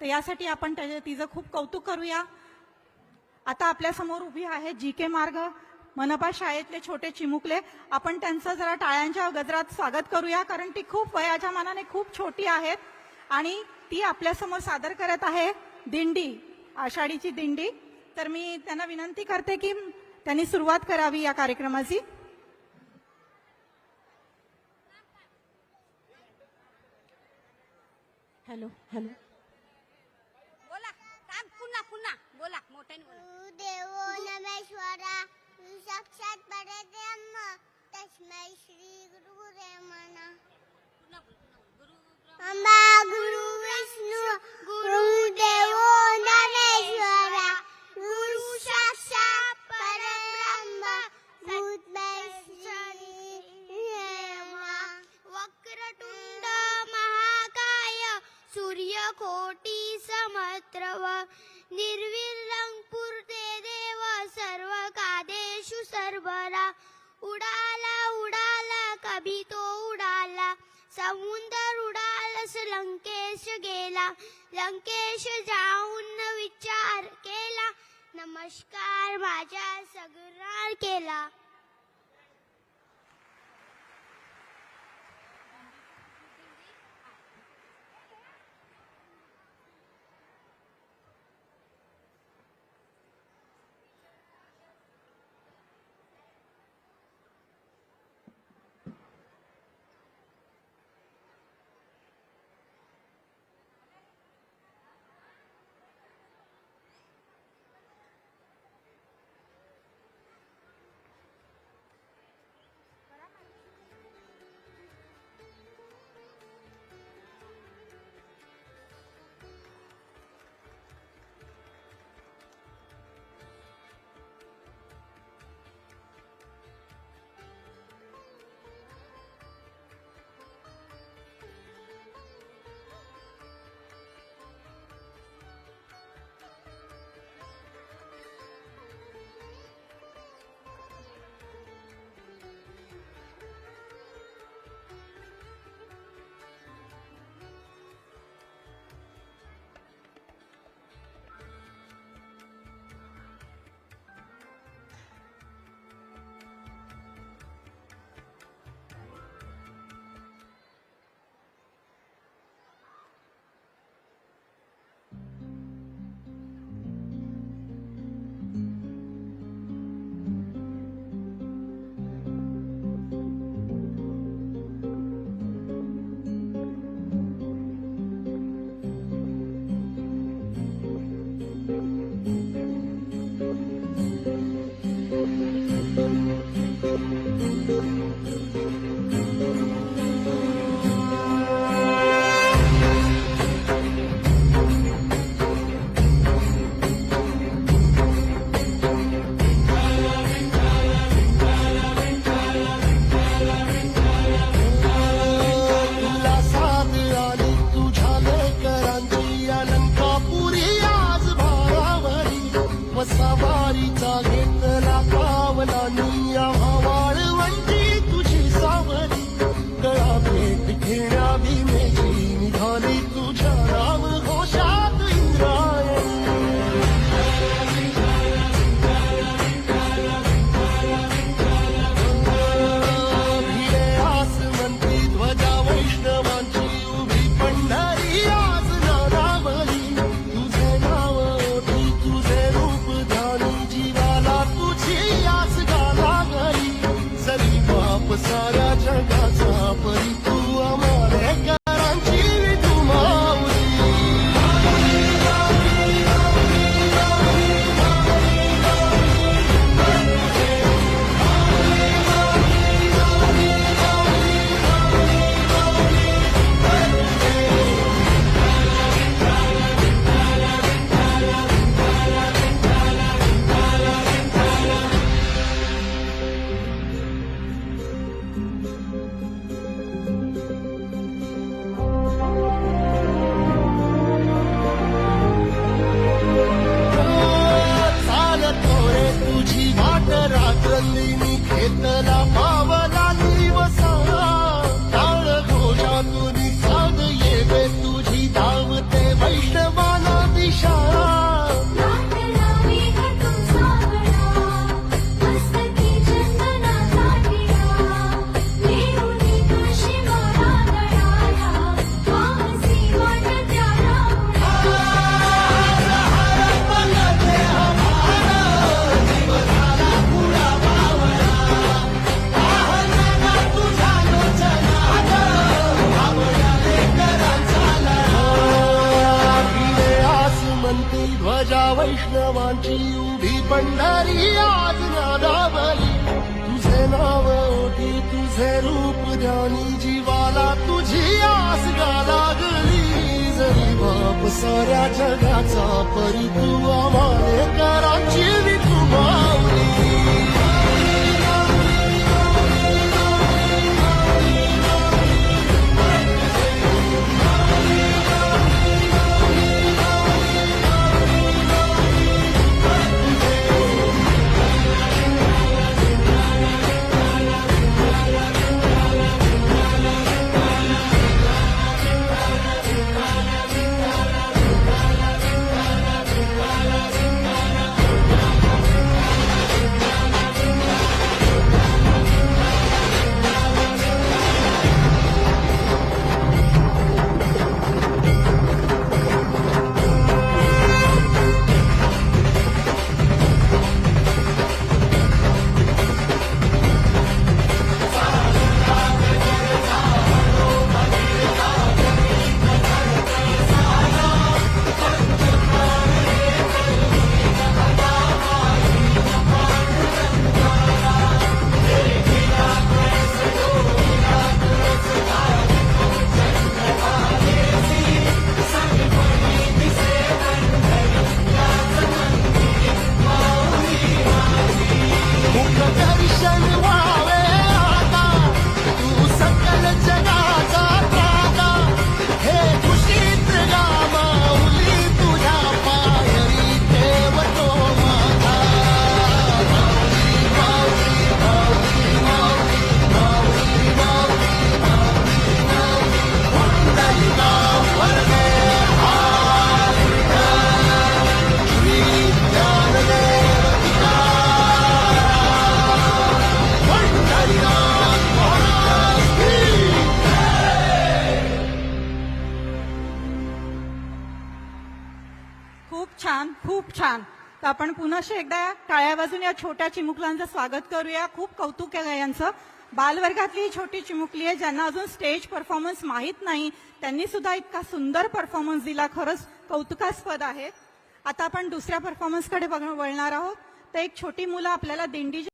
तर यासाठी आपण तिचं खूप कौतुक करूया. आता आपल्या समोर उभी आहे GK मार्ग मनपा शाळेतले छोटे चिमुकले. आपण त्यांचं जरा टाळ्यांच्या गजरात स्वागत करूया, कारण ती खूप वयाच्या मानाने खूप छोटी आहेत आणि ती आपल्यासमोर सादर करत आहे दिंडी, आषाढीची दिंडी. तर मी त्यांना विनंती करते की त्यांनी सुरुवात करावी या कार्यक्रमाची. हॅलो हॅलो बोला. पुन्हा पुन्हा बोला, मोठ्याने बोला. देवो नमेश्वरा साक्षात परब्रह्म तस्मै श्री गुरुरे नमः. पुन्हा बोल, पुन्हा बोल. अंबा गुरु विष्णु गुरु देवो नमेश्वरा गुरु साक्षात परब्रह्म तस्मै श्री नमः. वक्रतुंड महाकाय सूर्यकोटी समप्रभ निर्विघ्नं कुरुते देव सर्व कार्येषु सर्वदा. उडाला उडाला कभी तो उडाला समुद्र उडाला लंकेश गेला. लंकेश जाऊन विचार केला नमस्कार माझ्या सगळ्यांना केला. ती ध्वजा वैष्णवांची उभी पंढरी आज नादावली तुझे नाव ओठी तुझे रूप ध्यानी जीवाला तुझी आस गा लागली जरी बाप साऱ्या जगाचा परी तू आम्हाले कराची विठू माऊली दर्शन व्हावे आता तू सकल जगाचा त्राता हे खुशीत गा माऊली तुझ्या पायरी ठेवतो माझा माऊली माऊली माऊली माऊली माऊली माऊली माऊली नाव वरदे श्री ज्ञानदेव खूप छान खूप छान. तर आपण पुन्हा एकदा टाळ्या वाजून या छोट्या चिमुकल्यांचं स्वागत करूया. खूप कौतुक आहे यांचं. बालवर्गातली ही छोटी चिमुकली आहे ज्यांना अजून स्टेज परफॉर्मन्स माहीत नाही, त्यांनी सुद्धा इतका सुंदर परफॉर्मन्स दिला. खरंच कौतुकास्पद आहे. आता आपण दुसऱ्या परफॉर्मन्सकडे वळणार आहोत. तर एक छोटी मुलं आपल्याला दिंडी